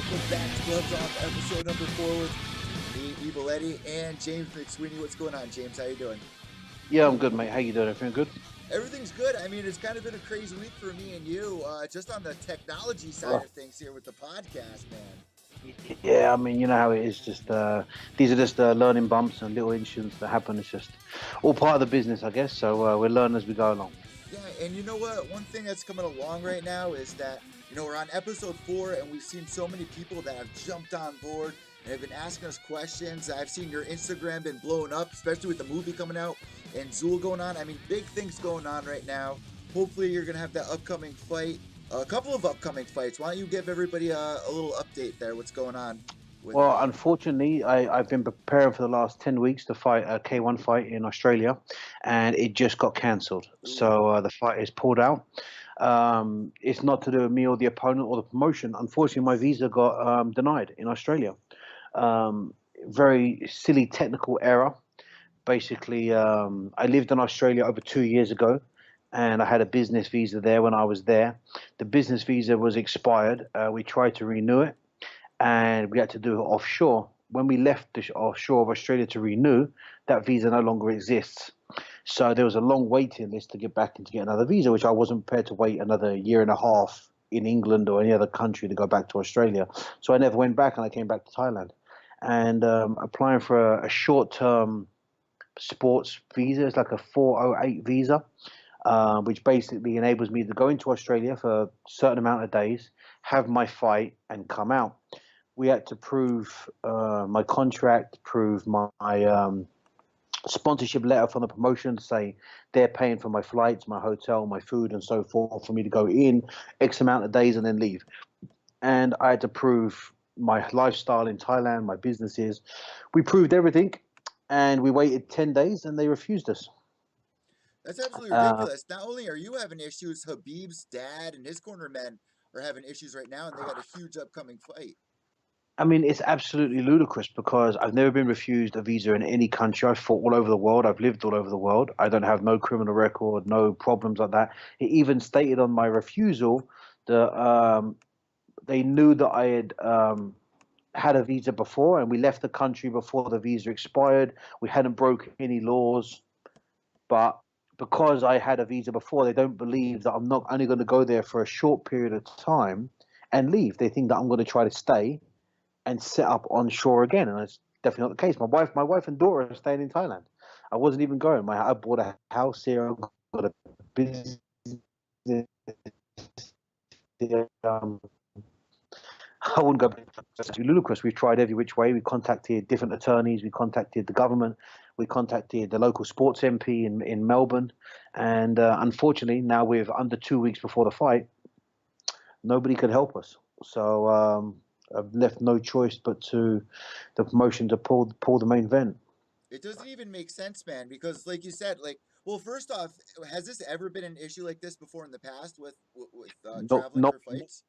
Welcome back to Gloves Off, episode number 4 with me, Evil Eddie, and James McSweeney. What's going on, James? How you doing? Yeah, I'm good, mate. How you doing? Everything good? Everything's good. I mean, it's kind of been a crazy week for me and you, just on the technology side of things here with the podcast, man. Yeah, I mean, you know how it is. Just these are just learning bumps and little incidents that happen. It's just all part of the business, I guess. So we're learning as we go along. Yeah, and you know what? One thing that's coming along right now is that, we're on episode 4, and we've seen so many people that have jumped on board and have been asking us questions. I've seen your Instagram been blowing up, especially with the movie coming out and Zool going on. I mean, big things going on right now. Hopefully, you're going to have that upcoming fight, a couple of upcoming fights. Why don't you give everybody a little update there? What's going on? Well, unfortunately, I've been preparing for the last 10 weeks to fight a K1 fight in Australia, and it just got cancelled. So the fight is pulled out. It's not to do with me or the opponent or the promotion. Unfortunately, my visa got denied in Australia. Very silly technical error. Basically, I lived in Australia over 2 years ago, and I had a business visa there when I was there. The business visa was expired. We tried to renew it, and we had to do it offshore. When we left the offshore of Australia to renew, that visa no longer exists. So there was a long waiting list to get back and to get another visa, which I wasn't prepared to wait another year and a half in England or any other country to go back to Australia. So I never went back, and I came back to Thailand. And applying for a short-term sports visa, it's like a 408 visa, which basically enables me to go into Australia for a certain amount of days, have my fight, and come out. We had to prove my contract, prove my sponsorship letter from the promotion to say they're paying for my flights, my hotel, my food, and so forth for me to go in X amount of days and then leave. And I had to prove my lifestyle in Thailand, my businesses. We proved everything, and we waited 10 days, and they refused us. That's absolutely ridiculous. Not only are you having issues, Khabib's dad and his corner men are having issues right now, and they got a huge upcoming fight. I mean, it's absolutely ludicrous because I've never been refused a visa in any country. I've fought all over the world. I've lived all over the world. I don't have no criminal record, no problems like that. It even stated on my refusal that they knew that I had had a visa before, and we left the country before the visa expired. We hadn't broken any laws, but because I had a visa before, they don't believe that I'm not only going to go there for a short period of time and leave. They think that I'm going to try to stay and set up on shore again, and that's definitely not the case. My wife and daughter are staying in Thailand. I wasn't even going. I bought a house here. I got a business here. I wouldn't go back. It's ludicrous. We've tried every which way. We contacted different attorneys. We contacted the government. We contacted the local sports MP in Melbourne. And unfortunately, now we're under 2 weeks before the fight. Nobody could help us. So I've left no choice but to the promotion to pull the main event. It doesn't even make sense, man, because like you said, well, first off, has this ever been an issue like this before in the past with Not traveling not for fights?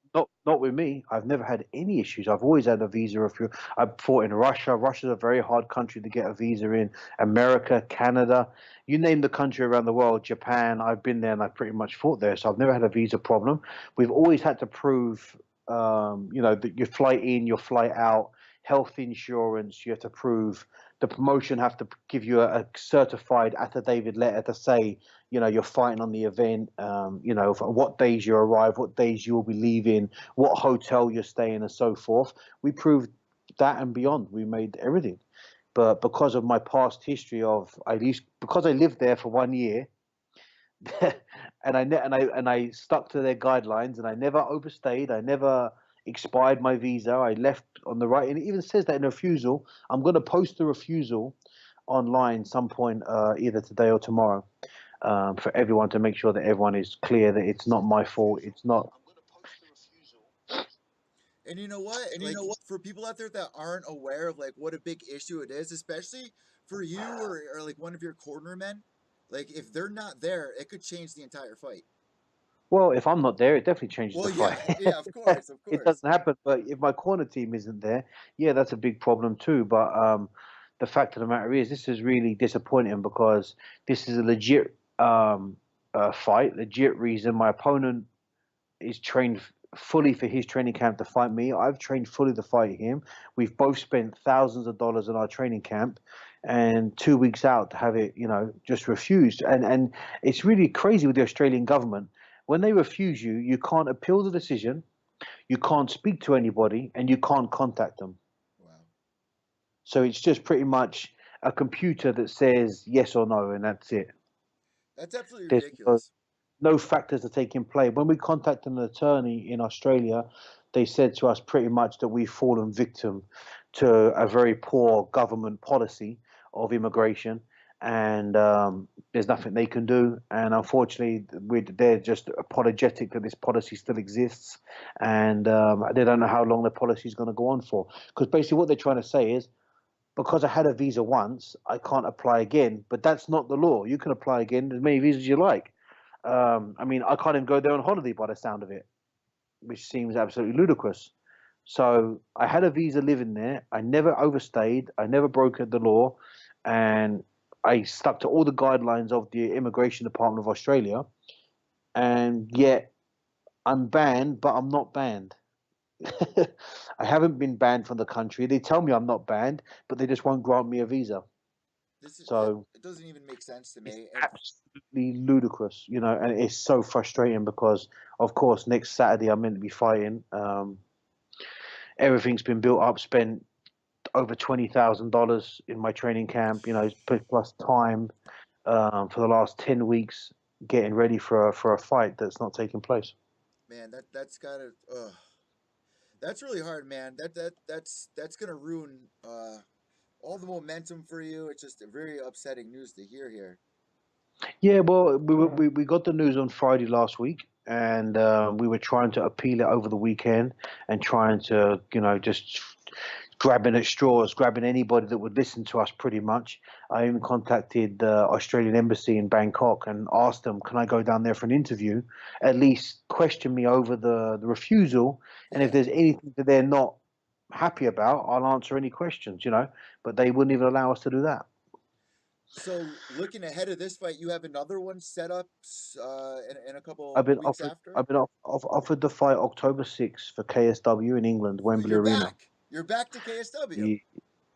not with me. I've never had any issues. I've always had a visa. I fought in Russia. Russia's a very hard country to get a visa in. America, Canada, you name the country around the world. Japan. I've been there and I've pretty much fought there. So I've never had a visa problem. We've always had to prove, that your flight in, your flight out, health insurance. You have to prove. The promotion have to give you a certified affidavit letter to say, you're fighting on the event, for what days you arrive, what days you will be leaving, what hotel you're staying, and so forth. We proved that and beyond. We made everything. But because of my past history because I lived there for 1 year, and I stuck to their guidelines, and I never overstayed. I never expired my visa. I left on the right, and it even says that in the refusal. I'm going to post the refusal online some point, either today or tomorrow, for everyone to make sure that everyone is clear that it's not my fault. It's not. And you know what? For people out there that aren't aware of what a big issue it is, especially for you or like one of your corner men, if they're not there, it could change the entire fight. Well, if I'm not there, it definitely changes Well, the yeah, fight. yeah, of course, of It course. doesn't happen, but if my corner team isn't there, yeah, that's a big problem too. But the fact of the matter is, this is really disappointing because this is a legit fight, legit reason. My opponent is trained fully for his training camp to fight me. I've trained fully to fight him. We've both spent thousands of dollars in our training camp, and 2 weeks out to have it, just refused. And it's really crazy with the Australian government. When they refuse you, you can't appeal the decision, you can't speak to anybody, and you can't contact them. Wow. So it's just pretty much a computer that says yes or no, and that's it. That's absolutely There's ridiculous. no factors are taking play. When we contacted an attorney in Australia, they said to us pretty much that we've fallen victim to a very poor government policy of immigration, and there's nothing they can do. And unfortunately, they're just apologetic that this policy still exists, and they don't know how long the policy is going to go on for. Because basically, what they're trying to say is, because I had a visa once, I can't apply again. But that's not the law. You can apply again as many visas as you like. I mean, I can't even go there on holiday by the sound of it, which seems absolutely ludicrous. So I had a visa living there. I never overstayed. I never broke the law, and I stuck to all the guidelines of the Immigration Department of Australia. And yet I'm banned, but I'm not banned. I haven't been banned from the country. They tell me I'm not banned, but they just won't grant me a visa. So It doesn't even make sense to it's me. And absolutely ludicrous, and it's so frustrating because, of course, next Saturday I'm meant to be fighting. Everything's been built up, spent over $20,000 in my training camp, plus time for the last 10 weeks getting ready for a fight that's not taking place. man, that's gotta that's really hard, man. That's gonna ruin all the momentum for you. It's just a very upsetting news to hear here. Yeah, well, we got the news on Friday last week, and we were trying to appeal it over the weekend and trying to, just grabbing at straws, grabbing anybody that would listen to us pretty much. I even contacted the Australian Embassy in Bangkok and asked them, can I go down there for an interview? At least question me over the refusal. And if Yeah. there's anything that they're not happy about, I'll answer any questions, But they wouldn't even allow us to do that. So looking ahead of this fight, you have another one set up in a I've couple been weeks offered after. I've been offered the fight October 6th for KSW in England, So Wembley you're Arena. back. You're back to KSW. Yeah,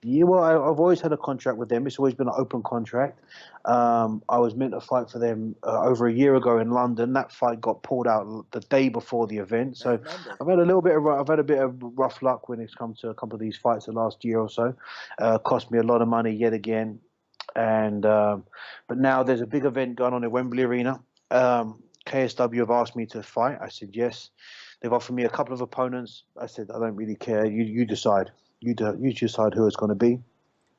yeah, well, I've always had a contract with them. It's always been an open contract. I was meant to fight for them over a year ago in London. That fight got pulled out the day before the event. I So remember. I've had a bit of rough luck when it's come to a couple of these fights the last year or so. Cost me a lot of money yet again. And but now there's a big event going on in Wembley Arena. KSW have asked me to fight. I said yes. They've offered me a couple of opponents. I said I don't really care. You decide. You decide who it's going to be.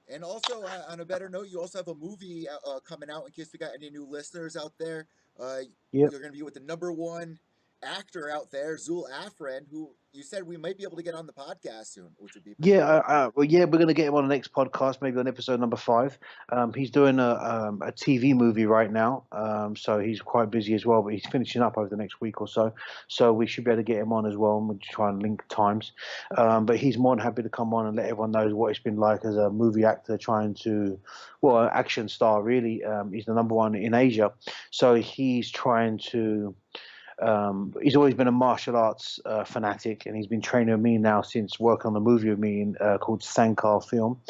And also, on a better note, you also have a movie coming out in case we got any new listeners out there. Uh, Yep. you're going to be with the number one actor out there, Zul Afren, who you said we might be able to get on the podcast soon, which would be pretty Yeah, cool. well, yeah, we're going to get him on the next podcast, maybe on episode number 5. He's doing a TV movie right now, so he's quite busy as well. But he's finishing up over the next week or so, so we should be able to get him on as well, and we'll try and link times. But he's more than happy to come on and let everyone know what it's been like as a movie actor, trying to, well, an action star really. He's the number one in Asia, so he's trying to. He's always been a martial arts fanatic, and he's been training with me now since working on the movie with me called Sankar Film.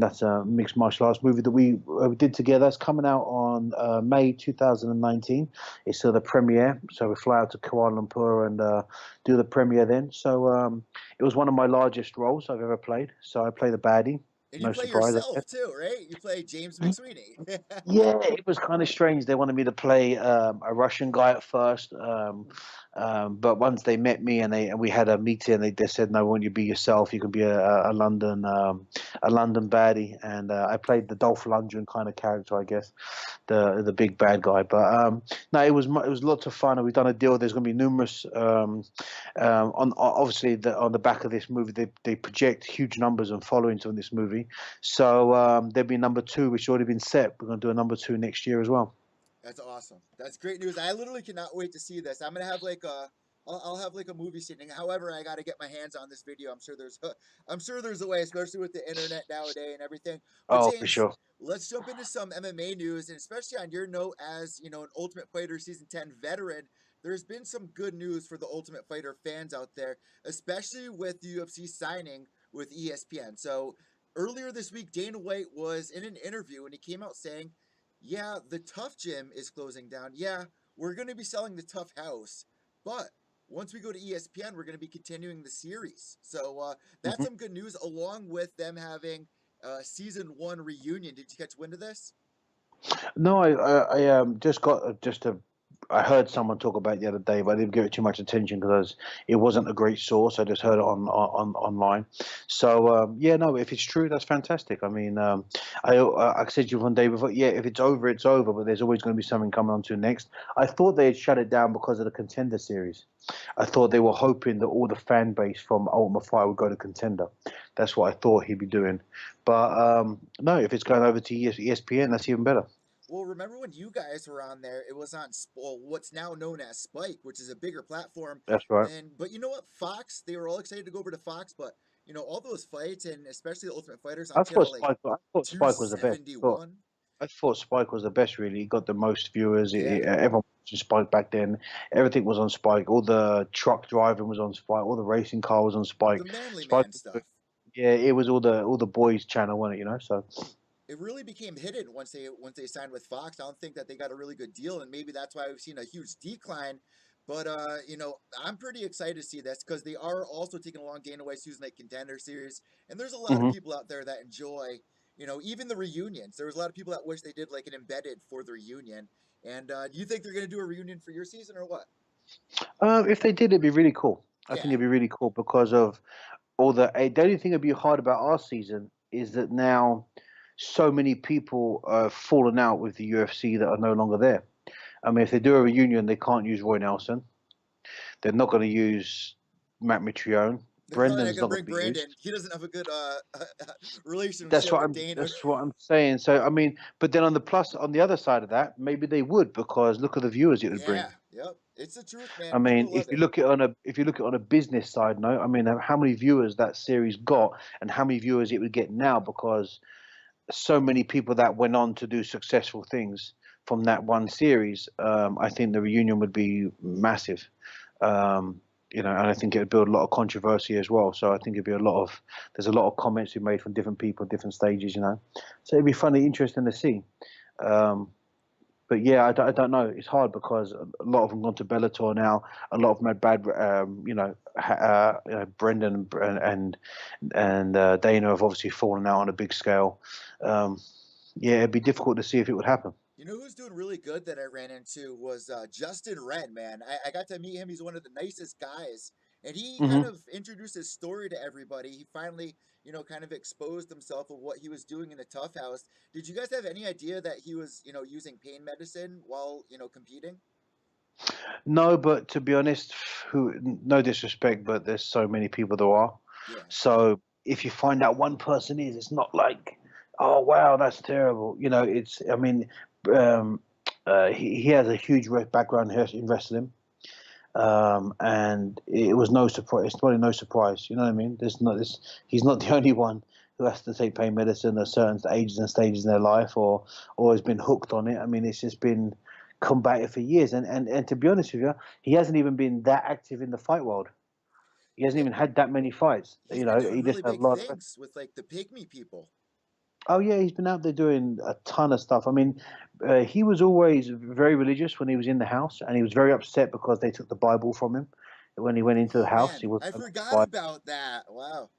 That's a mixed martial arts movie that we did together. It's coming out on May 2019. It's the premiere, so we fly out to Kuala Lumpur and do the premiere then. So it was one of my largest roles I've ever played. So I play the baddie. And you No play surprise, I guess. yourself too, right? You play James McSweeney. Yeah, it was kind of strange. They wanted me to play a Russian guy at first, but once they met me and we had a meeting, they said, "No, when you be yourself, you can be a London baddie." And I played the Dolph Lundgren kind of character, I guess, the big bad guy. But no, it was lots of fun, and we've done a deal. There's going to be numerous on obviously on the back of this movie. They project huge numbers and followings on this movie. So there'll be number 2, which has already been set. We're going to do a number 2 next year as well. That's awesome. That's great news. I literally cannot wait to see this. I'm gonna have like I'll have like a movie scene. However, I got to get my hands on this video. I'm sure there's a way, especially with the internet nowadays and everything. But Oh, for James, sure. let's jump into some MMA news, and especially on your note as an Ultimate Fighter Season 10 veteran. there's been some good news for the Ultimate Fighter fans out there, especially with the UFC signing with ESPN. So earlier this week, Dana White was in an interview and he came out saying, yeah, the Tough Gym is closing down. Yeah, we're going to be selling the Tough House, but once we go to ESPN, we're going to be continuing the series. So that's Mhm. some good news, along with them having season 1 reunion. Did you catch wind of this? No, I just got just a. I heard someone talk about it the other day, but I didn't give it too much attention because it wasn't a great source. I just heard it on online. So yeah, no, if it's true, that's fantastic. I mean, I said to you one day before, yeah, if it's over, it's over. But there's always going to be something coming on to next. I thought they had shut it down because of the Contender series. I thought they were hoping that all the fan base from Ultimate Fighter would go to Contender. That's what I thought he'd be doing. But no, if it's going over to ESPN, that's even better. Well, remember when you guys were on there? It was on what's now known as Spike, which is a bigger platform. That's right. And but you know what, Fox? They were all excited to go over to Fox, but all those fights and especially the Ultimate Fighters on channel like I thought two Spike was the best. seventy one. I thought Spike was the best. Really, he got the most viewers. Yeah, Everyone watched Spike back then. Everything was on Spike. All the truck driving was on Spike. All the racing car was on the Spike. Manly Spike, Man stuff. yeah, it was all the boys' channel, wasn't it? So It really became hidden once they signed with Fox. I don't think that they got a really good deal, and maybe that's why we've seen a huge decline. But I'm pretty excited to see this because they are also taking along Dana White's Tuesday Night Contender series, and there's a lot of hmm people out there that enjoy, even the reunions. There was a lot of people that wish they did like an embedded for the reunion. And do you think they're going to do a reunion for your season or what? if they did, it'd be really cool. I think Yeah, it'd be really cool because of all the only thing that'd be hard about our season is that now so many people have fallen out with the UFC that are no longer there. I mean, if they do a reunion, they can't use Roy Nelson. They're not going to use Matt Mitrione. they're probably not Brendan's going to not going bring to be Brandon. used. He doesn't have a good That's relationship what with I'm. Dana. That's what I'm saying. So I mean, but then on the other side of that, maybe they would because look at the viewers it would bring. Yeah, yep. It's the truth, I man. mean, People love it. if you look at it on a business side note, I mean, how many viewers that series got and how many viewers it would get now because so many people that went on to do successful things from that one series. I think the reunion would be massive. And I think it would build a lot of controversy as well. So I think there's a lot of comments we made from different people, different stages. So it'd be funny, interesting to see. Um, but yeah, I don't know. It's hard because a lot of them gone to Bellator now. A lot of them had bad, Brendan and Dana have obviously fallen out on a big scale. Um, yeah, it'd be difficult to see if it would happen. You know who's doing really good that I ran into was Justin Wren, man. I got to meet him. He's one of the nicest guys. And he kind hmm of introduced his story to everybody. He finally, kind of exposed himself of what he was doing in the Tough House. Did you guys have any idea that he was, using pain medicine while, competing? No, but to be honest, no disrespect, but there's so many people there are. Yeah. So if you find out one person is, it's not like, oh wow, that's terrible. It's. I mean, um, he has a huge background here in wrestling, and it was no surprise. It's probably no surprise. You know what I mean? There's not this. He's not the only one who has to take pain medicine at certain ages and stages in their life, or has been hooked on it. I mean, it's just been combated for years. And to be honest with you, he hasn't even been that active in the fight world. He hasn't Yeah. even had that many fights. He's been doing He just really had a big lot of. things with like the pygmy people. Oh yeah, he's been out there doing a ton of stuff. I mean, he was always very religious when he was in the house, and he was very upset because they took the Bible from him when he went into the Oh house. He man, wasn't I allowed the forgot Bible. about that. Wow.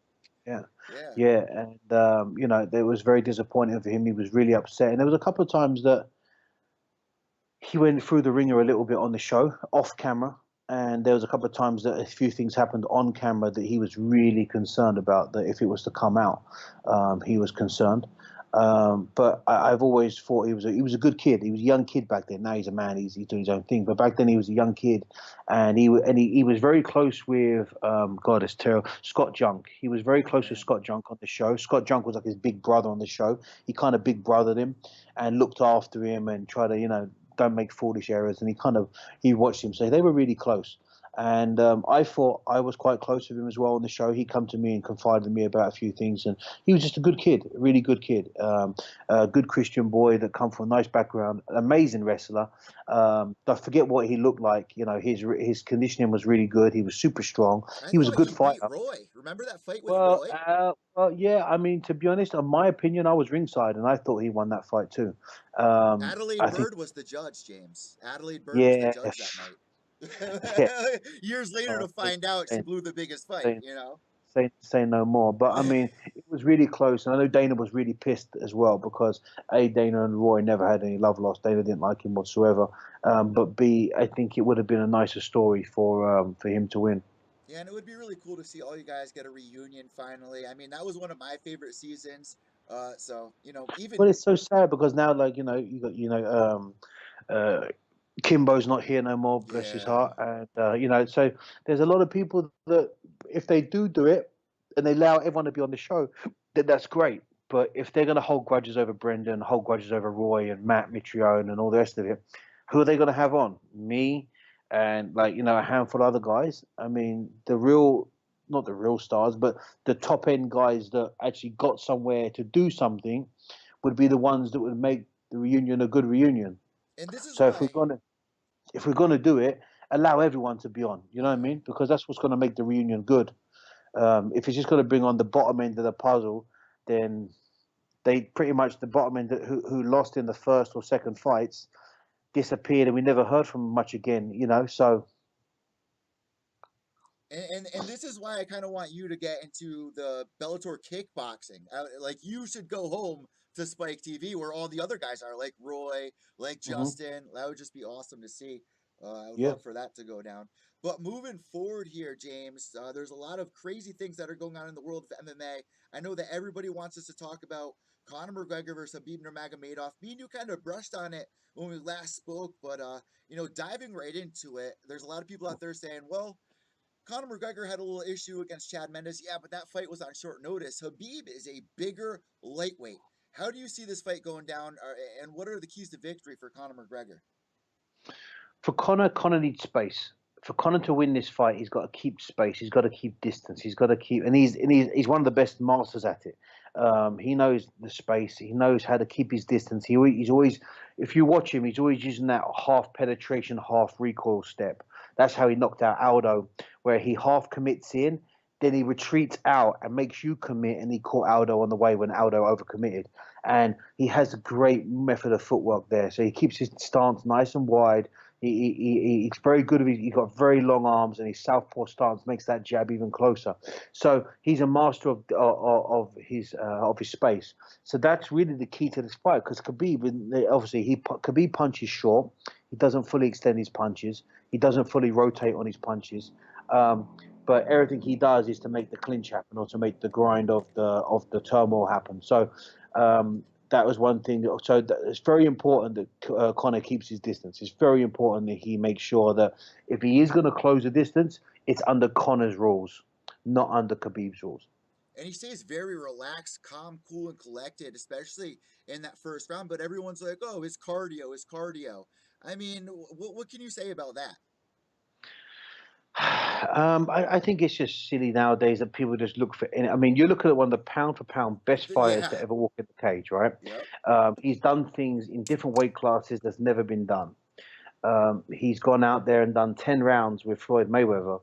Yeah, Yeah. yeah, and it was very disappointing for him. He was really upset, and there was a couple of times that he went through the ringer a little bit on the show, off camera, and there was a couple of times that a few things happened on camera that he was really concerned about. That if it was to come out, he was concerned. But I've always thought he was a good kid. He was a young kid back then. Now he's a man. He's doing his own thing. But back then he was a young kid, and he was very close with God, it's terrible. Scott Junk. He was very Oh close with man. Scott Junk on the show. Scott Junk was like his big brother on the show. He kind of big brothered him and looked after him and tried to don't make foolish errors. And he watched him. So they were really close. And I thought I was quite close with him as well on the show. He come to me and confided in me about a few things, and he was just a good kid, a really good kid, a good Christian boy that come from a nice background, an amazing wrestler. I forget what he looked like. You know, his conditioning was really good. He was super strong. I He was a thought good he beat fighter. Roy. Remember that fight with Well, Roy? yeah. I mean, to be honest, in my opinion, I was ringside, and I thought he won that fight too. Adelaide I think, Bird was the judge, James. Adelaide Bird was the yeah, judge that night. yeah. Years later to Say, find out she say, blew the biggest fight, say, you know? say no more. But I mean, it was really close, and I know Dana was really pissed as well because A, Dana and Roy never had any love lost. Dana didn't like him whatsoever. But B, I think it would have been a nicer story for him to win. Yeah, and it would be really cool to see all you guys get a reunion finally. I mean, that was one of my favorite seasons. So, even Well, it's so sad because now, like you got uh, Kimbo's not here no more, bless his yeah. heart, and so there's a lot of people that if they do it and they allow everyone to be on the show, then that's great. But if they're going to hold grudges over Brendan, hold grudges over Roy and Matt Mitrione and all the rest of it, who are they going to have on? Me and a handful of other guys. I mean, not the real stars, but the top end guys that actually got somewhere to do something would be the ones that would make the reunion a good reunion. And this is So why. if we're gonna do it, allow everyone to be on. You know what I Yeah. mean? Because that's what's gonna make the reunion good. If it's just gonna bring on the bottom end of the puzzle, then they pretty much the bottom end who lost in the first or second fights disappeared, and we never heard from them much again. So And this is why I kind of want you to get into the Bellator kickboxing. Like you should go home to Spike TV where all the other guys are, like Roy, like hmm Justin. That would just be awesome to see. I would yeah. love for that to go down. But moving forward here, James, there's a lot of crazy things that are going on in the world of MMA. I know that everybody wants us to talk about Conor McGregor versus Khabib Nurmagomedov. Me and you kind of brushed on it when we last spoke, but diving right into it, there's a lot of people out there saying, well, Conor McGregor had a little issue against Chad Mendes. Yeah, but that fight was on short notice. Khabib is a bigger lightweight. How do you see this fight going down, and what are the keys to victory for Conor McGregor? For Conor needs space. For Conor to win this fight, he's got to keep space. He's got to keep distance. He's got to keep, and he's one of the best masters at it. He knows the space. He knows how to keep his distance. He's always, if you watch him, he's always using that half penetration, half recoil step. That's how he knocked out Aldo, where he half commits in, then he retreats out and makes you commit, and he caught Aldo on the way when Aldo overcommitted. And he has a great method of footwork there. So he keeps his stance nice and wide. He's very good. He's got very long arms, and his southpaw stance makes that jab even closer. So he's a master of his space. So that's really the key to this fight. Because Khabib, obviously, Khabib punches short. He doesn't fully extend his punches. He doesn't fully rotate on his punches. But everything he does is to make the clinch happen or to make the grind of the turmoil happen. So that was one thing. So it's very important that Conor keeps his distance. It's very important that he makes sure that if he is going to close the distance, it's under Conor's rules, not under Khabib's rules. And he stays very relaxed, calm, cool, and collected, especially in that first round. But everyone's like, "Oh, his cardio, his cardio." I mean, what can you say about that? I think it's just silly nowadays that people just look for. I mean, you look at one of the pound for pound best fighters to Yeah. ever walk in the cage, right? Yep. He's done things in different weight classes that's never been done. He's gone out there and done 10 rounds with Floyd Mayweather.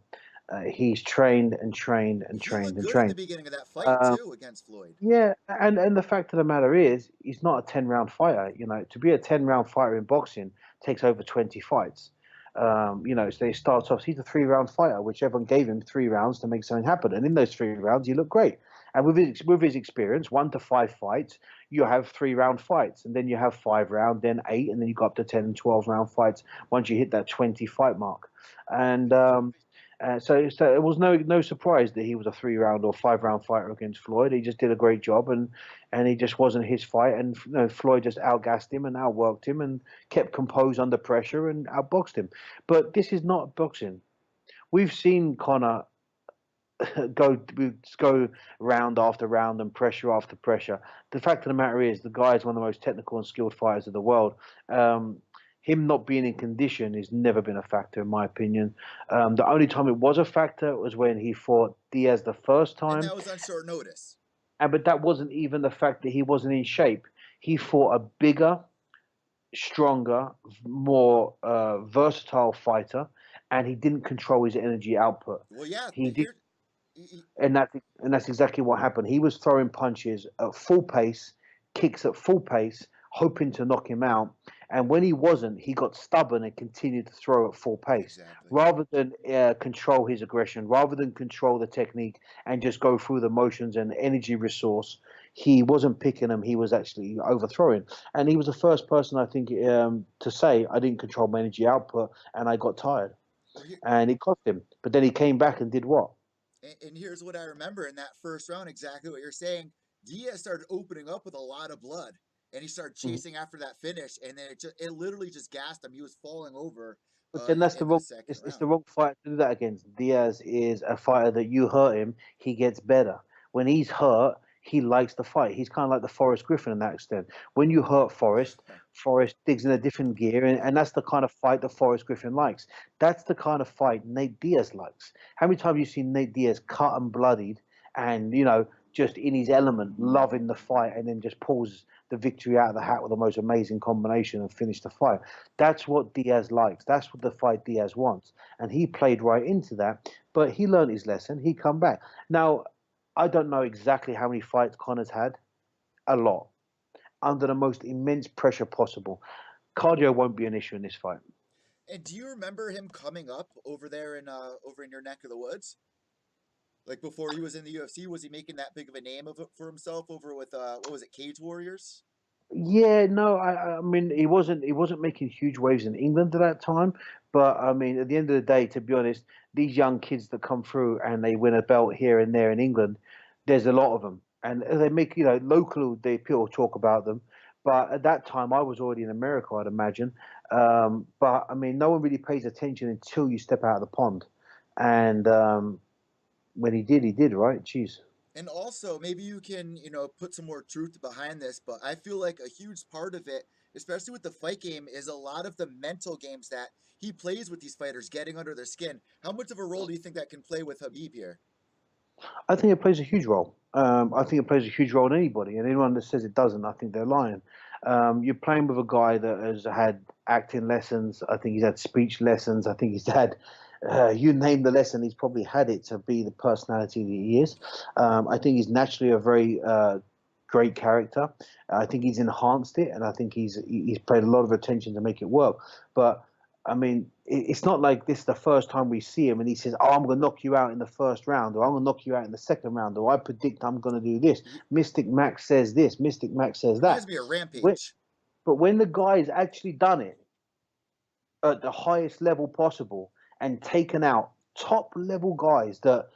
He's trained and trained and He trained looked and good in the trained. beginning of that fight Um, too against Floyd. yeah, and the fact of the matter is, he's not a 10 round fighter. To be a 10 round fighter in boxing takes over 20 fights. So he starts off. He's a 3 round fighter, which everyone gave him 3 rounds to make something happen. And in those 3 rounds, he looked great. And with his experience, 1 to 5 fights, you have 3 round fights, and then you have 5 round, then 8, and then you go up to 10 and 12 round fights once you hit that 20 fight mark. And so it was no surprise that he was a 3 round or 5 round fighter against Floyd. He just did a great job, and he just wasn't his fight. And Floyd just outgassed him and outworked him and kept composed under pressure and outboxed him. But this is not boxing. We've seen Conor go go round after round and pressure after pressure. The fact of the matter is, the guy is one of the most technical and skilled fighters of the world. Um, him not being in condition has never been a factor, in my opinion. The only time it was a factor was when he fought Diaz the first And time, that was on short notice. but that wasn't even the fact that he wasn't in shape. He fought a bigger, stronger, more versatile fighter, and he didn't control his energy output. Well, yeah, He did, here, he- and that's exactly what happened. He was throwing punches at full pace, kicks at full pace, hoping to knock him out. And when he wasn't, he got stubborn and continued to throw at full pace, exactly. rather than control his aggression, rather than control the technique and just go through the motions and energy resource. He wasn't picking them; he was actually overthrowing. And he was the first person, I think, to say, "I didn't control my energy output, and I got tired." Well, here, And it cost him. But then he came back and did what? and here's what I remember in that first round, exactly what you're saying. Diaz started opening up with a lot of blood, and he started Mhm. chasing after that finish, and then it literally just gassed him. He was falling over But then that's the in the wrong. second It's the round. wrong fighter to do that against. Diaz is a fighter that you hurt him, he gets better. When he's hurt, he likes to fight. He's kind of like the Forrest Griffin in that extent. When you hurt Forrest, Forrest digs in a different gear, and that's the kind of fight that Forrest Griffin likes. That's the kind of fight Nate Diaz likes. How many times have you seen Nate Diaz cut and bloodied, and just in his element, loving the fight, and then just pulls the victory out of the hat with the most amazing combination and finish the fight? That's what Diaz likes. That's what the fight Diaz wants. And he played right into that. But he learned his lesson. He come back. Now, I don't know exactly how many fights Connor's had. A lot. Under the most immense pressure possible. Cardio won't be an issue in this fight. And do you remember him coming up over there in over in your neck of the woods? Like before he was in the UFC, was he making that big of a name for himself over with what was it, Cage Warriors? Yeah, no, I mean he wasn't making huge waves in England at that time, but I mean at the end of the day, to be honest, these young kids that come through and they win a belt here and there in England, there's a lot of them, and they make local they people talk about them, but at that time I was already in America, I'd imagine, but I mean no one really pays attention until you step out of the pond, and when he did right, jeez. And also, maybe you can, put some more truth behind this, but I feel like a huge part of it, especially with the fight game, is a lot of the mental games that he plays with these fighters, getting under their skin. How much of a role do you think that can play with Khabib here? I think it plays a huge role. I think it plays a huge role in anybody, and anyone that says it doesn't, I think they're lying. You're playing with a guy that has had acting lessons. I think he's had speech lessons. I think he's had, you name the lesson, he's probably had it to be the personality that he is. I think he's naturally a very great character. I think he's enhanced it, and I think he's paid a lot of attention to make it work. But I mean, it's not like this is the first time we see him and he says, "Oh, I'm going to knock you out in the first round, or I'm going to knock you out in the second round, or I predict I'm going to do this." He Mystic Max says this. Mystic Max says reminds that. me of When- Rampage. But when the guy's actually done it at the highest level possible and taken out top level guys that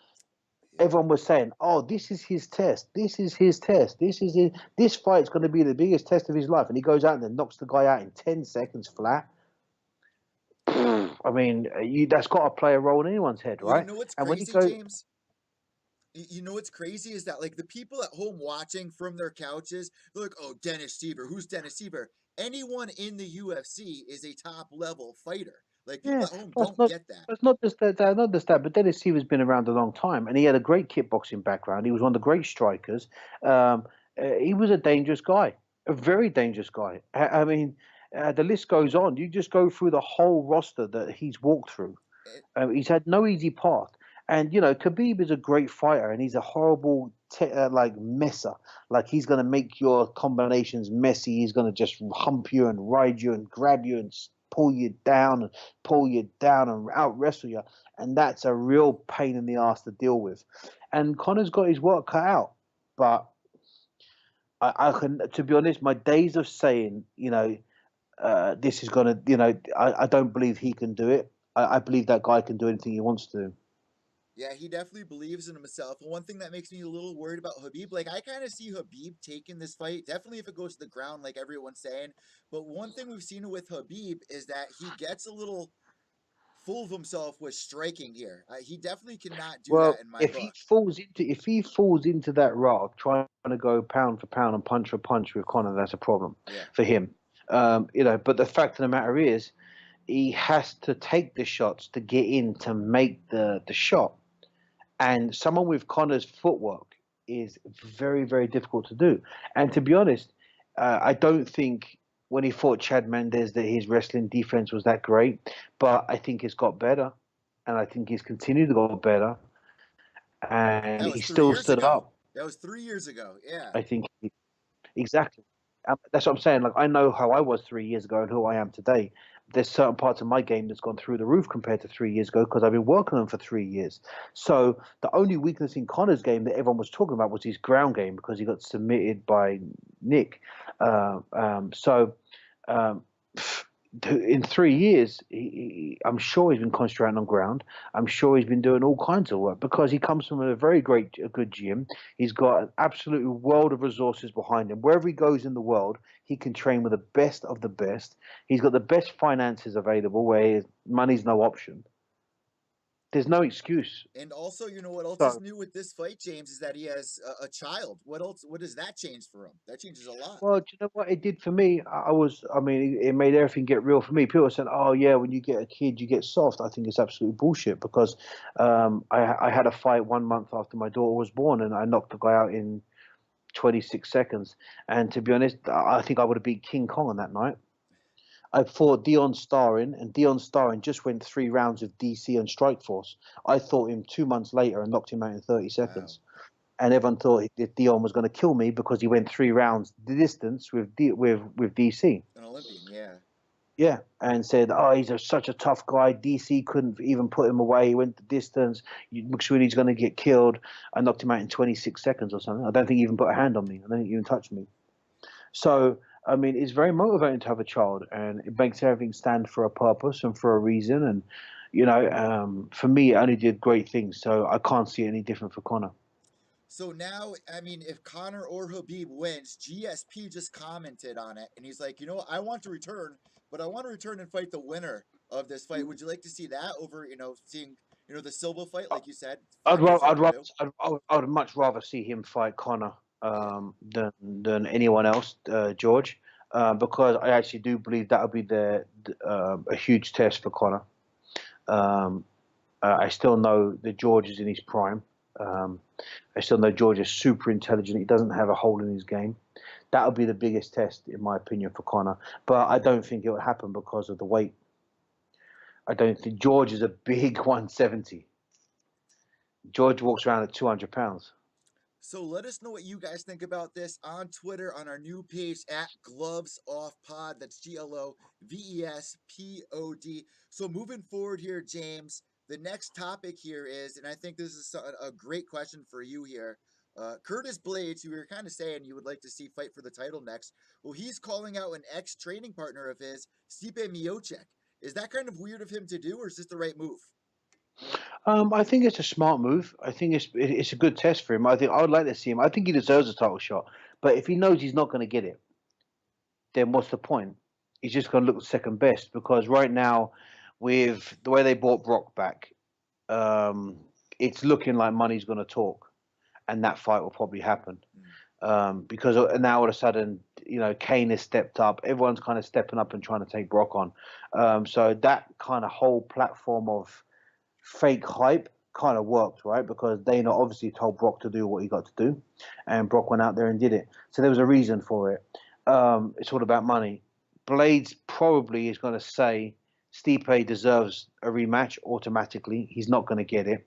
Yeah. everyone was saying, "Oh, this is his test. This is his test. This fight's going to be the biggest test of his life," and he goes out and then knocks the guy out in 10 seconds flat. I mean, that's got to play a role in anyone's head, Well, you right? know what's And when you crazy, go, James? You know what's crazy is that like the people at home watching from their couches, they're like, "Oh, Dennis Seaver, who's Dennis Seaver?" Anyone in the UFC is a top level fighter. Like people yeah, at home that's don't not get that. that's not just that, not just that, but Dennis Siver's been around a long time, and he had a great kickboxing background. He was one of the great strikers. Um, he was a dangerous guy, a very dangerous guy. I mean, the list goes on. You just go through the whole roster that he's walked through. It, He's had no easy path. And Khabib is a great fighter, and he's a horrible like messer. Like he's going to make your combinations messy. He's going to just hump you and ride you and grab you and pull you down and out wrestle you. And that's a real pain in the ass to deal with. And Connor's got his work cut out. But I can, to be honest, my days of saying, this is gonna, I don't believe he can do it. I believe that guy can do anything he wants to. yeah, he definitely believes in himself. And one thing that makes me a little worried about Habib, like I kind of see Habib taking this fight, definitely if it goes to the ground, like everyone's saying. But one thing we've seen with Habib is that he gets a little full of himself with striking here. He definitely cannot do that Well, in my book. if he falls into that rut of trying to go pound for pound and punch for punch with Conor, that's a problem Yeah. for him. But the fact of the matter is, he has to take the shots to get in to make the shot. And someone with Connor's footwork is very, very difficult to do. And to be honest, I don't think when he fought Chad Mendes that his wrestling defense was that great, but I think it's got better, and I think he's continued to go better, and he That was still 3 stood years up. ago. That was 3 years ago. Yeah. I think exactly. That's what I'm saying. Like I know how I was 3 years ago and who I am today. There's certain parts of my game that's gone through the roof compared to 3 years ago because I've been working on them for 3 years. So the only weakness in Connor's game that everyone was talking about was his ground game because he got submitted by Nick. So um, in 3 years, I'm sure he's been concentrating on ground. I'm sure he's been doing all kinds of work because he comes from a good gym. He's got an absolute world of resources behind him. Wherever he goes in the world, he can train with the best of the best. He's got the best finances available where money's no option. There's no excuse. And also, you know what else is So, new with this fight, James, is that he has a child. What else? What does that change for him? That changes a lot. well, do you know what it did for me? I mean, it made everything get real for me. People said, "Oh yeah, when you get a kid, you get soft." I think it's absolute bullshit because I had a fight 1 month after my daughter was born, and I knocked the guy out in 26 seconds. And to be honest, I think I would have beat King Kong on that night. I fought Dion Starring, and Dion Starring just went 3 rounds with DC and Strikeforce. I fought him 2 months later and knocked him out in 30 Wow. seconds. And everyone thought that Dion was going to kill me because he went 3 rounds the distance with DC. An Olympian, yeah. Yeah, and said, "Oh, such a tough guy. DC couldn't even put him away. He went the distance. McSweeney's going to get killed." I knocked him out in 26 seconds or something. I don't think he even put a hand on me. I don't think he even touched me. So, I mean, it's very motivating to have a child, and it makes everything stand for a purpose and for a reason. And for me, it only did great things. So I can't see it any different for Conor. So now, I mean, if Conor or Khabib wins, GSP just commented on it, and he's like, you know, I want to return, but I want to return and fight the winner of this fight. Would you like to see that over, seeing, the Silva fight, like you said, I'd 5 years rather, I'd rather, overdue? I'd much rather see him fight Conor Yeah. than anyone else, George, because I actually do believe that would be a huge test for Conor. Um, I still know that George is in his prime. Um, I still know George is super intelligent. He doesn't have a hole in his game. That would be the biggest test, in my opinion, for Conor. But I don't think it would happen because of the weight. I don't think George is a big 170. George walks around at 200 pounds. So let us know what you guys think about this on Twitter on our new page at Gloves Off Pod. That's GLOVESPOD. So moving forward here, James, the next topic here is, and I think this is a great question for you here. Curtis Blaydes, who we were kind of saying you would like to see fight for the title next. Well, he's calling out an ex-training partner of his, Stipe Miocic. Is that kind of weird of him to do, or is this the right move? I think it's a smart move. I think it's a good test for him. I would like to see him. I think he deserves a title shot. But if he knows he's not going to get it, then what's the point? He's just going to look second best because right now, with the way they brought Brock back, um, it's looking like money's going to talk, and that fight will probably happen. Mm. Because now all of a sudden, Kane has stepped up. Everyone's kind of stepping up and trying to take Brock on. So that kind of whole platform of fake hype kind of worked, right? Because Dana obviously told Brock to do what he got to do, and Brock went out there and did it. So there was a reason for it. It's all about money. Blaydes probably is going to say Stipe deserves a rematch automatically. He's not going to get it.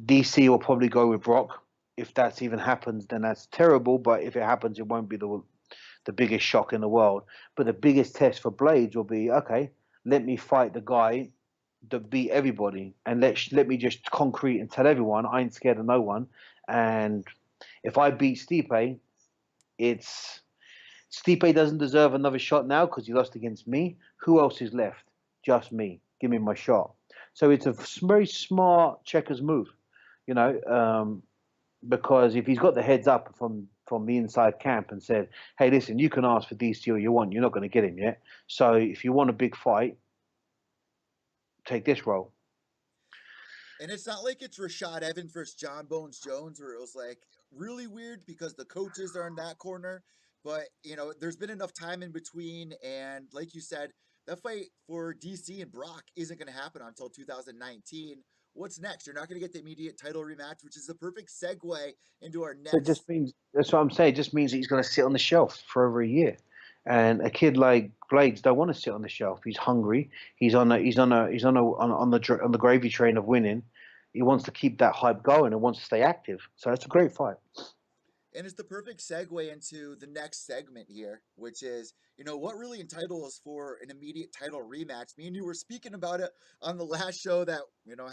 DC will probably go with Brock. If that's even happens, then that's terrible. But if it happens, it won't be the biggest shock in the world. But the biggest test for Blaydes will be, okay, let me fight the guy that beat everybody, and let me just concrete and tell everyone I ain't scared of no one. And if I beat Stipe, it's Stipe doesn't deserve another shot now because he lost against me. Who else is left? Just me. Give me my shot. So it's a very smart checkers move, you know, because if he's got the heads up from the inside camp and said, "Hey, listen, you can ask for DC all you want. You're not going to get him yet. So if you want a big fight, take this role." And it's not like it's Rashad Evans versus John Bones Jones, where it was like really weird because the coaches are in that corner. but there's been enough time in between, and like you said, that fight for DC and Brock isn't going to happen until 2019. What's next? You're not going to get the immediate title rematch, which is the perfect segue into our So it next. just means that's what I'm saying. It just means that he's going to sit on the shelf for over a year. And a kid like Blaydes don't want to sit on the shelf. He's hungry. He's on the gravy train of winning. He wants to keep that hype going and wants to stay active. So it's a great fight. And it's the perfect segue into the next segment here, which is, what really entitles for an immediate title rematch. Me and you were speaking about it on the last show that,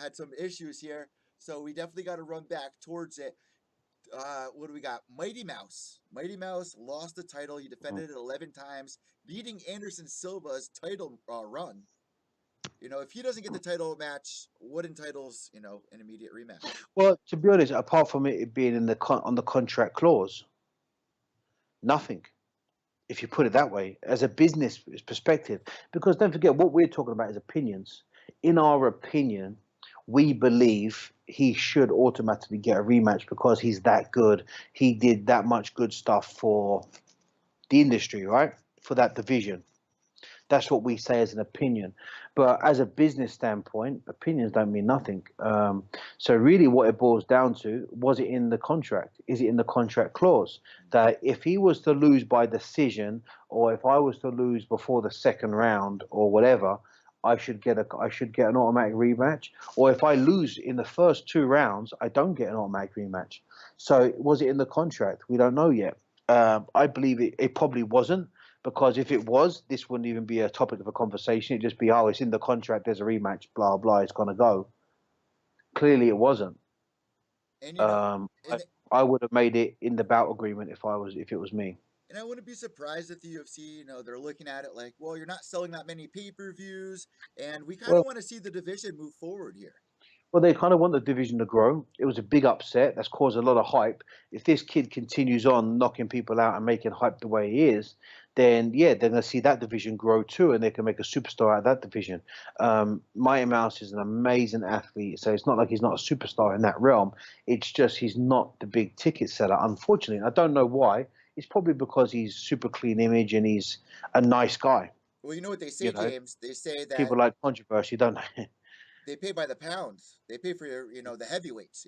had some issues here. So we definitely got to run back towards it. What do we got? Mighty Mouse. Mighty Mouse lost the title. He defended it 11 times, beating Anderson Silva's title run. If he doesn't get the title match, what entitles, an immediate rematch? Well, to be honest, apart from it being in on the contract clause, nothing. If you put it that way, as a business perspective, because don't forget what we're talking about is opinions. In our opinion, we believe he should automatically get a rematch because he's that good. He did that much good stuff for the industry, right? For that division. That's what we say as an opinion. But as a business standpoint, opinions don't mean nothing. So really what it boils down to, was it in the contract? Is it in the contract clause that if he was to lose by decision, or if I was to lose before the second round or whatever, I should get an automatic rematch? Or if I lose in the first 2 rounds, I don't get an automatic rematch. So was it in the contract? We don't know yet. I believe it probably wasn't. Because if it was, this wouldn't even be a topic of a conversation. It'd just be, oh, it's in the contract, there's a rematch, blah, blah, it's going to go. Clearly it wasn't. And I would have made it in the bout agreement if it was me. And I wouldn't be surprised if the UFC, they're looking at it like, well, you're not selling that many pay-per-views, and we kind of Well, want to see the division move forward here. Well, they kind of want the division to grow. It was a big upset. That's caused a lot of hype. If this kid continues on knocking people out and making hype the way he is, then yeah, they're going to see that division grow too, and they can make a superstar out of that division. Mighty Mouse is an amazing athlete, so it's not like he's not a superstar in that realm. It's just he's not the big ticket seller, unfortunately. I don't know why. It's probably because he's super clean image and he's a nice guy. Well, you know what they say, You know, James? They say that people like controversy, don't they? they pay by the pound. They pay for your, the heavyweights.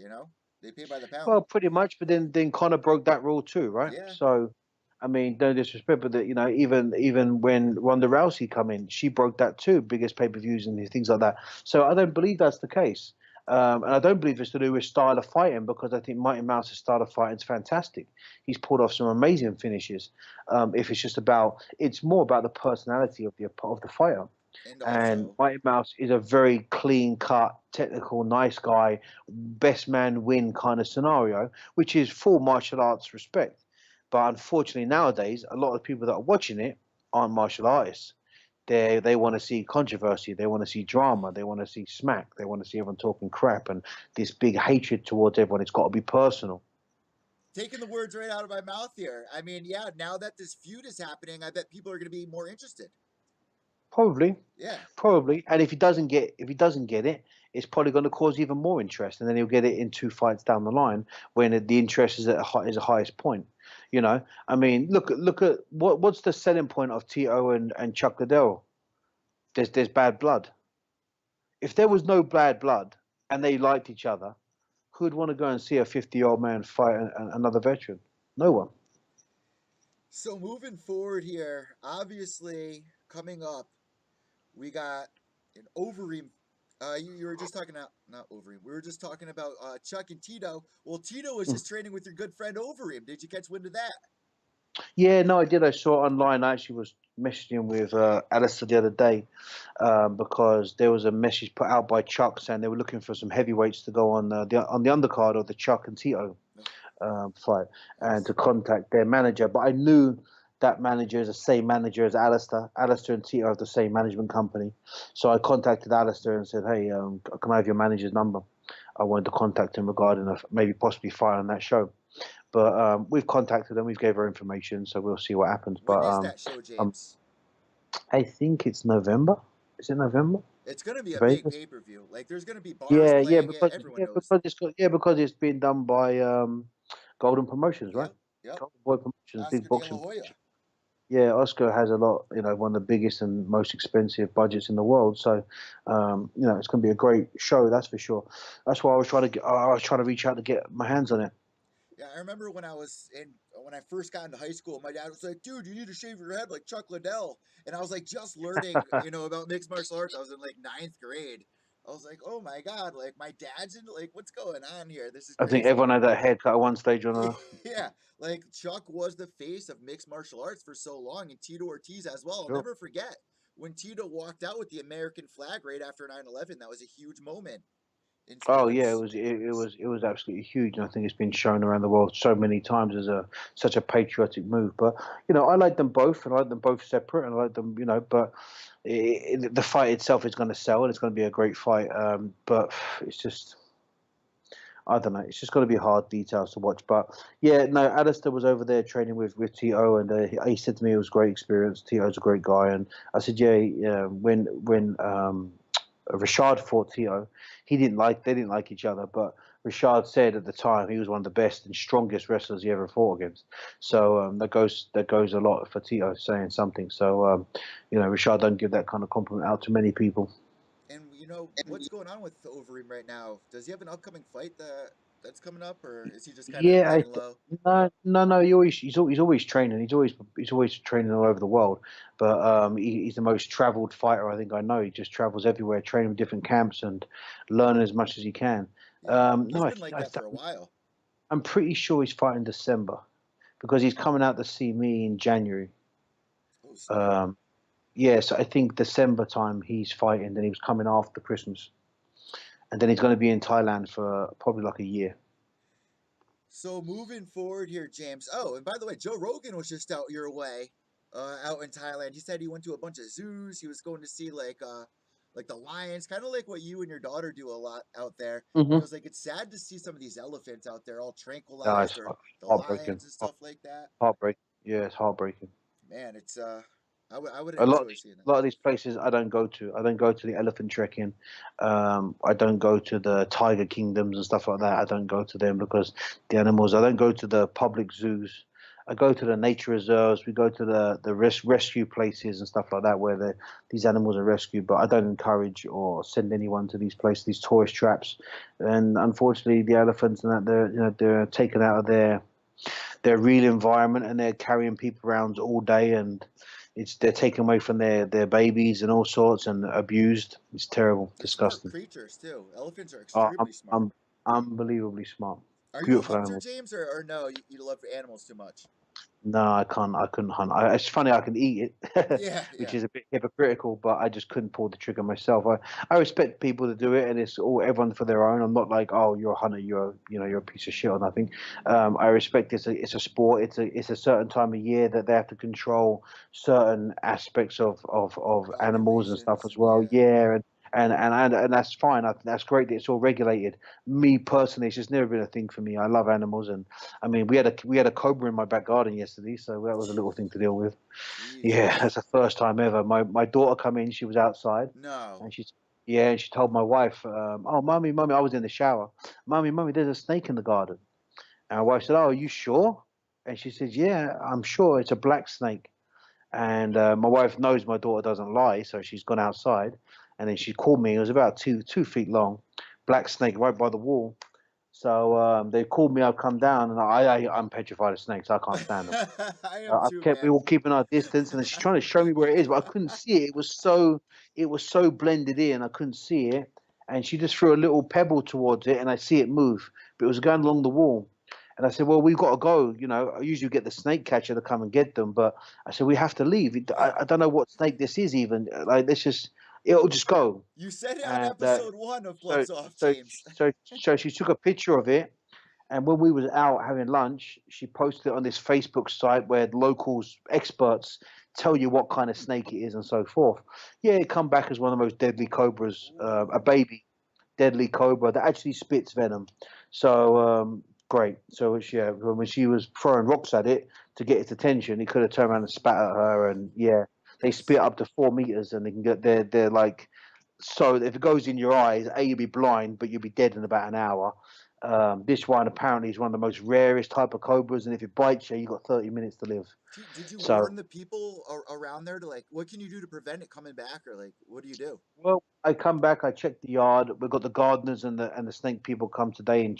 They pay by the pound. Well, pretty much, but then Conor broke that rule too, right? Yeah. So, I mean, no disrespect, but even when Ronda Rousey come in, she broke that too, biggest pay-per-views and things like that. So I don't believe that's the case, and I don't believe it's to do with style of fighting because I think Mighty Mouse's style of fighting is fantastic. He's pulled off some amazing finishes. If it's just about, it's more about the personality of the fighter. And Mighty Mouse is a very clean cut, technical, nice guy, best man win kind of scenario, which is full martial arts respect. But unfortunately, nowadays, a lot of people that are watching it aren't martial artists. They want to see controversy, they want to see drama, they want to see smack, they want to see everyone talking crap and this big hatred towards everyone. It's got to be personal. Taking the words right out of my mouth here. I mean, yeah, now that this feud is happening, I bet people are going to be more interested. Probably. Yeah. Probably. And if he doesn't get it, it's probably going to cause even more interest, and then he'll get it in 2 fights down the line when the interest is at the highest point. I mean, look at what's the selling point of Tito and Chuck Liddell? There's bad blood. If there was no bad blood and they liked each other, who'd want to go and see a 50-year-old man fight another veteran? No one. So moving forward here, obviously coming up, we got an Overeem. You were just talking about not Overeem. We were just talking about Chuck and Tito. Well, Tito was just training with your good friend Overeem. Did you catch wind of that? Yeah, no, I did. I saw it online. I actually was messaging with Alistair the other day because there was a message put out by Chuck saying they were looking for some heavyweights to go on the undercard of the Chuck and Tito fight and to contact their manager. But I knew that manager is the same manager as Alistair. Alistair and Tito have the same management company. So I contacted Alistair and said, hey, can I have your manager's number? I wanted to contact him regarding maybe possibly fight on that show. But we've contacted them. We've gave her information, so we'll see what happens. When But is that show, James? I think it's November. Is it November? It's going to be a big Vegas? pay-per-view. Like, there's going to be bars Yeah, playing it. because Everyone knows. because it's been done by Golden Promotions, right? Yep, yep. Golden Boy Promotions, Oscar big De La boxing. Hoya. Yeah, Oscar has a lot, one of the biggest and most expensive budgets in the world. So, it's going to be a great show, that's for sure. That's why I was trying to reach out to get my hands on it. Yeah, I remember when I first got into high school, my dad was like, "Dude, you need to shave your head like Chuck Liddell," and I was like, just learning, about mixed martial arts. I was in like ninth grade. I was like, "Oh my god, like my dad's into like what's going on here? This is I think crazy." everyone had that haircut at one stage or another. Yeah, like Chuck was the face of mixed martial arts for so long, and Tito Ortiz as well. I'll Sure. never forget when Tito walked out with the American flag right after 9/11. That was a huge moment in Oh yeah, it sports. was it was absolutely huge, and I think it's been shown around the world so many times as such a patriotic move. But I like them both, and I like them both separate, and I like them, But the fight itself is going to sell, and it's going to be a great fight. But it's just, I don't know. It's just got to be hard details to watch. But yeah, no, Alistair was over there training with Tito, and he said to me it was a great experience. Tito's a great guy, and I said, yeah. When Rashad fought Tito, they didn't like each other, but Rashad said at the time he was one of the best and strongest wrestlers he ever fought against. So that goes a lot for Tito saying something. So Rashad don't give that kind of compliment out to many people. And what's going on with Overeem right now? Does he have an upcoming fight that's coming up, or is he just kind of Yeah, laying low? no, no, no. He's always training. He's always training all over the world. But he's the most travelled fighter I think I know. He just travels everywhere, training with different camps and learning as much as he can. Yeah, he's No, been like that for a while. I'm pretty sure he's fighting December because he's coming out to see me in January. Oh snap! Um, yes, I think December time he's fighting. Then he was coming after Christmas, and then he's going to be in Thailand for probably like a year. So moving forward here, James. Oh, and by the way, Joe Rogan was just out your way, out in Thailand. He said he went to a bunch of zoos. He was going to see like the lions, kind of like what you and your daughter do a lot out there. And he Hmm. was like, it's sad to see some of these elephants out there all Yeah, tranquilized, it's or the heartbreaking. lions and stuff like that. Heartbreaking. Yeah, it's heartbreaking. Man, it's I would A lot of enjoy these, seeing that. a lot of these places I don't go to. I don't go to the elephant trekking. I don't go to the tiger kingdoms and stuff like that. I don't go to them because the animals. I don't go to the public zoos. I go to the nature reserves. We go to the rescue places and stuff like that where these animals are rescued. But I don't encourage or send anyone to these places, these tourist traps. And unfortunately, the elephants and that they're taken out of their real environment and they're carrying people around all day and they're taken away from their babies and all sorts and abused. It's terrible, They're smart disgusting. creatures too. Elephants are Oh, extremely smart. I'm unbelievably smart, Are you a beautiful hunter, animals. James, or no? You love animals too much? No, I can't. I couldn't hunt. It's funny. I can eat it, Yeah, which yeah. is a bit hypocritical, but I just couldn't pull the trigger myself. I respect people to do it, and it's all everyone for their own. I'm not like, oh, you're a hunter, you're a piece of shit or nothing. I respect it's a sport. It's a certain time of year that they have to control certain aspects of animals and stuff Populations as and well. yeah. Yeah, and that's fine. I think that's great that it's all regulated. Me personally, it's just never been a thing for me. I love animals, and I mean, we had a cobra in my back garden yesterday, so that was a little thing to deal with. Yeah, Jesus. that's the first time ever. My daughter come in, she was outside, No. and she told my wife, "Oh, mummy, I was in the shower. Mummy, there's a snake in the garden." And my wife said, "Oh, are you sure?" And she said, "Yeah, I'm sure. It's a black snake." And my wife knows my daughter doesn't lie, so she's gone outside, and then she called me. It was about 2 feet long, black snake right by the wall. So they called me. I've come down, and I'm petrified of snakes. I can't stand them. I am too, We man. were keeping our distance, and then she's trying to show me where it is, but I couldn't see it. It was so blended in, I couldn't see it. And she just threw a little pebble towards it, and I see it move, but it was going along the wall. And I said, "Well, we've got to go. I usually get the snake catcher to come and get them, but I said we have to leave. I, Yeah. I don't know what snake this is even. Like, it'll just go." You said it on And episode 1 of so, Gloves Off, so, James. so she took a picture of it, and when we was out having lunch, she posted it on this Facebook site where locals, experts, tell you what kind of snake it is and so forth. Yeah, it come back as one of the most deadly cobras, a Ooh. baby deadly cobra that actually spits venom. So great. So yeah, when she was throwing rocks at it to get its attention, it could have turned around and spat at her. And yeah, they spit up to 4 meters, and they can get they're like, so if it goes in your eyes, A, you'll be blind, but you'll be dead in about an hour. This one apparently is one of the most rarest type of cobras, and if it bites you, you got 30 minutes to live. Did you So, warn the people around there to like, what can you do to prevent it coming back, or like, what do you do? well, I come back, I check the yard. We've got the gardeners and the snake people come today and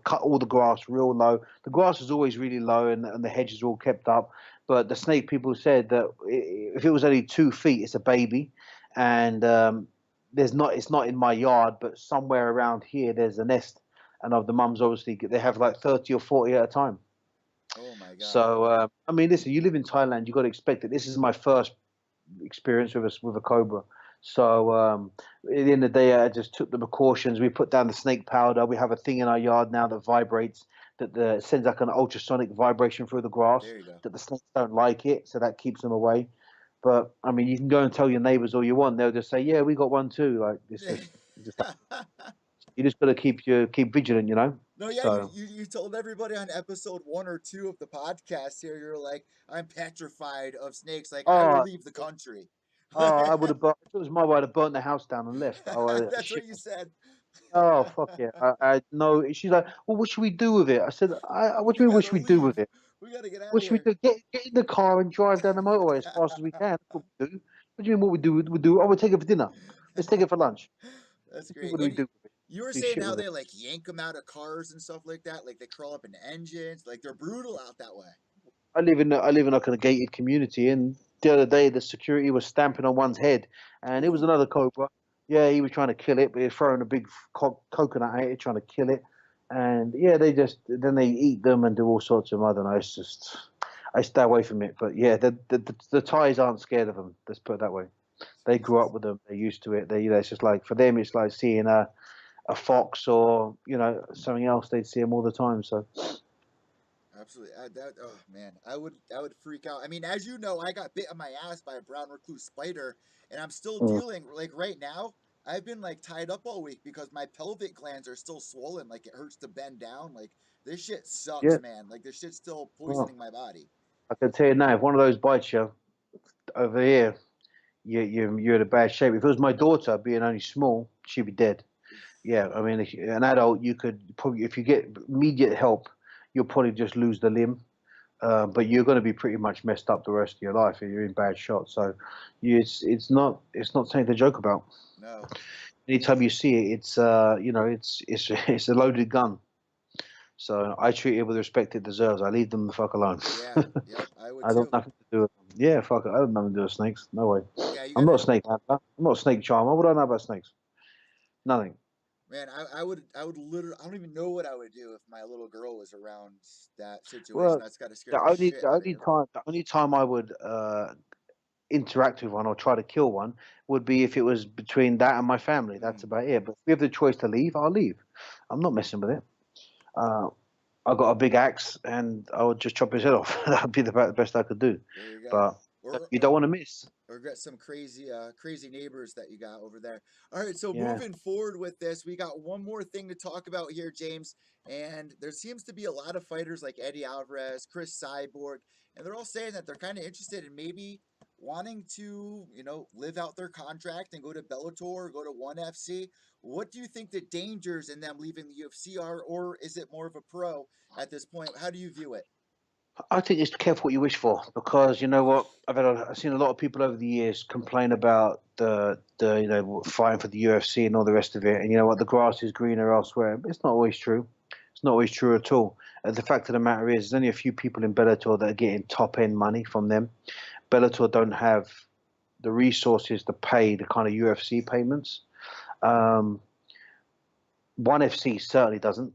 cut all the grass real low. The grass is always really low, and the hedges are all kept up. But the snake people said that if it was only 2 feet, it's a baby, and it's not in my yard, but somewhere around here there's a nest, and of the mums obviously they have like 30 or 40 at a time. Oh my god. So I mean, listen, you live in Thailand, you got to expect it. This is my first experience with a cobra. So at the end of the day, I just took the precautions. We put down the snake powder. We have a thing in our yard now that vibrates, that sends like an ultrasonic vibration through the grass. There you go. That the snakes don't like it, so that keeps them away. But I mean, you can go and tell your neighbors all you want; they'll just say, "Yeah, we got one too." Like it's just you just got to keep vigilant, you know. No, yeah, So you told everybody on episode 1 or 2 of the podcast here, you're like, I'm petrified of snakes. Like, I will oh leave the country. I would have burnt, if it was my way, I'd have burnt the house down and left. That's what you said. Oh fuck yeah! I no. She's like, well, what should we do with it? I said, what do We you mean? What gotta should we do with leave. it? We gotta get out What of should we here. do? Get in the car and drive down the motorway as fast as we can. That's what we do. What do you mean? What we do? We do. Oh, we'll take it for dinner. Let's take it for lunch. That's What great. do we And do with it? you were Do saying shit how with it. they like yank them out of cars and stuff like that. Like they crawl up into engines. Like they're brutal out that way. I live in like a gated community, and the other day the security was stamping on one's head, and it was Ooh. another cobra. Yeah, he was trying to kill it, but he was throwing a big coconut at it, trying to kill it. And yeah, they eat them and do all sorts of, I don't know. It's just I stay away from it. But yeah, the Thais aren't scared of them. Let's put it that way. They grew up Jesus. with them. They're used to it. It's just like for them, it's like seeing a fox or something else. They'd see them all the time. So Absolutely. Oh man, I would freak out. I mean, as you know, I got bit on my ass by a brown recluse spider, and I'm still mm, dealing. Like right now, I've been like tied up all week because my pelvic glands are still swollen. Like it hurts to bend down. Like this shit sucks, yeah, man. Like this shit's still well, poisoning my body. I can tell you now, if one of those bites you over here, you're in a bad shape. If it was my daughter, being only small, she'd be dead. Yeah, I mean, if an adult, you could probably, if you get immediate help, you'll probably just lose the limb. But you're going to be pretty much messed up the rest of your life if you're in bad shot. So, it's not something to joke about. No. Anytime you see it, it's a loaded gun. So I treat it with the respect it deserves. I leave them the fuck alone. Yeah. Yep. I would I don't too. nothing to do with them. Yeah, fuck it. I don't know nothing to do with snakes. No way. Yeah. You I'm not gotta. a snake handler. I'm not a snake charmer. What do I know about snakes? Nothing. Man, I would literally. I don't even know what I would do if my little girl was around that situation. Well, That's got to scare the shit out of you. the only time I would interact with one or try to kill one would be if it was between that and my family. That's Mm. about it. But if we have the choice to leave, I'll leave. I'm not messing with it. Uh, I got a big axe and I would just chop his head off. That'd be the best I could do. There you go. But Or you don't want to miss. or get some crazy neighbors that you got over there. All right, so Yeah. moving forward with this, we got one more thing to talk about here, James. And there seems to be a lot of fighters like Eddie Alvarez, Chris Cyborg, and they're all saying that they're kind of interested in maybe wanting to, live out their contract and go to Bellator or go to ONE FC. What do you think the dangers in them leaving the UFC are, or is it more of a pro at this point? How do you view it? I think it's careful what you wish for because you know what I've seen a lot of people over the years complain about the fighting for the UFC and all the rest of it, and you know what, the grass is greener elsewhere. But it's not always true. It's not always true at all. The fact of the matter is, there's only a few people in Bellator that are getting top end money from them. Bellator don't have the resources to pay the kind of UFC payments. Um, ONE FC certainly doesn't.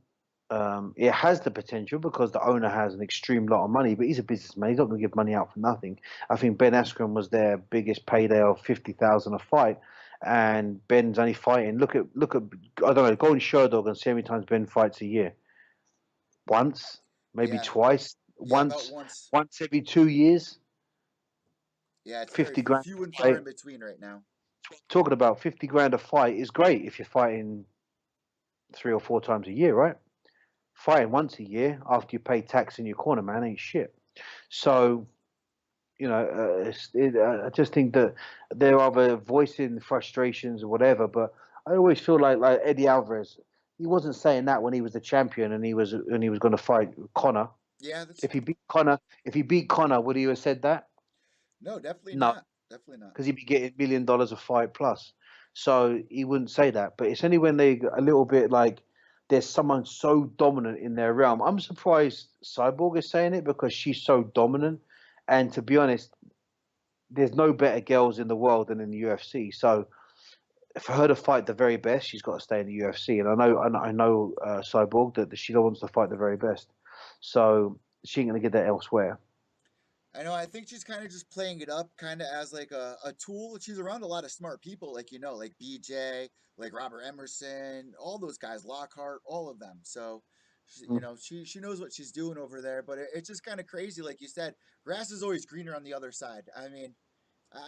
It has the potential because the owner has an extreme lot of money, but he's a businessman. He's not going to give money out for nothing. I think Ben Askren was their biggest payday of 50,000 a fight, and Ben's only fighting. Look at I don't know. Go on Sherdog and see how many times Ben fights a year. Once, maybe Yeah, twice. yeah, about Once, once. once every 2 years. Yeah, it's very 50 grand few and a far fight. in between right now. Talking about 50 grand a fight is great if you're fighting 3 or 4 times a year, right? Fighting once a year after you pay tax in your corner, man, ain't shit. So, I just think that they're either voicing frustrations or whatever. But I always feel like Eddie Alvarez. he wasn't saying that when he was the champion and he was going to fight Conor. Yeah, that's If he beat Conor, would he have said that? no, definitely No, not. Definitely not. because he'd be getting $1 million a fight plus. So he wouldn't say that. But it's only when they a little bit like there's someone so dominant in their realm. I'm surprised Cyborg is saying it because she's so dominant. And to be honest, there's no better girls in the world than in the UFC. So for her to fight the very best, she's got to stay in the UFC. And I know Cyborg that she wants to fight the very best. So she ain't gonna get that elsewhere. I know. I think she's kind of just playing it up, kind of as like a tool. She's around a lot of smart people, like like BJ, like Robert Emerson, all those guys, Lockhart, all of them. So, Mm. she knows what she's doing over there. But it's just kind of crazy, like you said. Grass is always greener on the other side. I mean,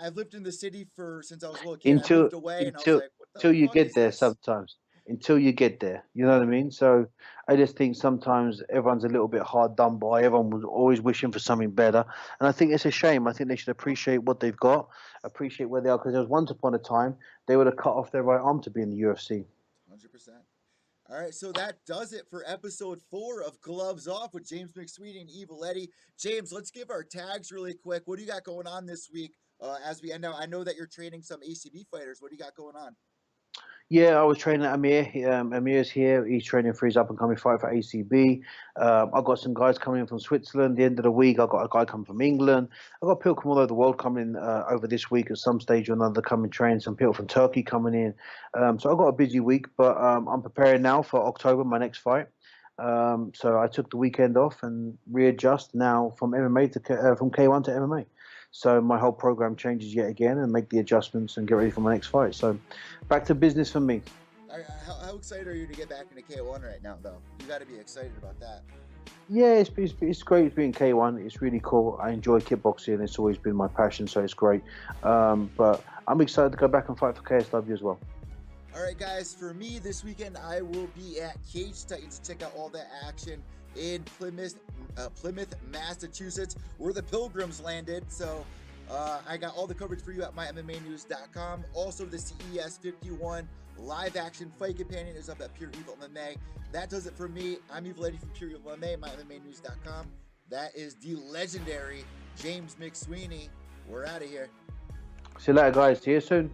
I've lived in the city for since I was a little kid. I until moved away, and I was until like, what the until you fuck get is there this? sometimes. Until you get there, you know what I mean? So I just think sometimes everyone's a little bit hard done by. Everyone was always wishing for something better, and I think it's a shame. I think they should appreciate what they've got, appreciate where they are, because there was once upon a time they would have cut off their right arm to be in the UFC. 100%. All right, so that does it for episode 4 of Gloves Off with James McSweeney and Evil Eddie. James, let's give our tags really quick. What do you got going on this week as we end out? I know that you're training some ACB fighters. What do you got going on? Yeah, I was training Amir. Amir's here. He's training for his up and coming fight for ACB. I've got some guys coming in from Switzerland. The end of the week, I've got a guy coming from England. I've got people from all over the world coming over this week at some stage or another coming train. Some people from Turkey coming in. So I've got a busy week, but I'm preparing now for October, my next fight. So I took the weekend off and readjust now from MMA to from K1 to MMA. So my whole program changes yet again and make the adjustments and get ready for my next fight. So back to business for me. How excited are you to get back into K1 right now, though? You got to be excited about that. Yeah, it's great being K1. It's really cool. I enjoy kickboxing. It's always been my passion, so it's great. But I'm excited to go back and fight for KSW as well. All right, guys, for me this weekend, I will be at Cage Titans to check out all that action in Plymouth, Massachusetts, where the Pilgrims landed. So I got all the coverage for you at mymmanews.com. Also, the CES 51 live action fight companion is up at Pure Evil MMA. That does it for me. I'm Evil Eddie from Pure Evil MMA, mymmanews.com. That is the legendary James McSweeney. We're out of here. See you later, guys. See you soon.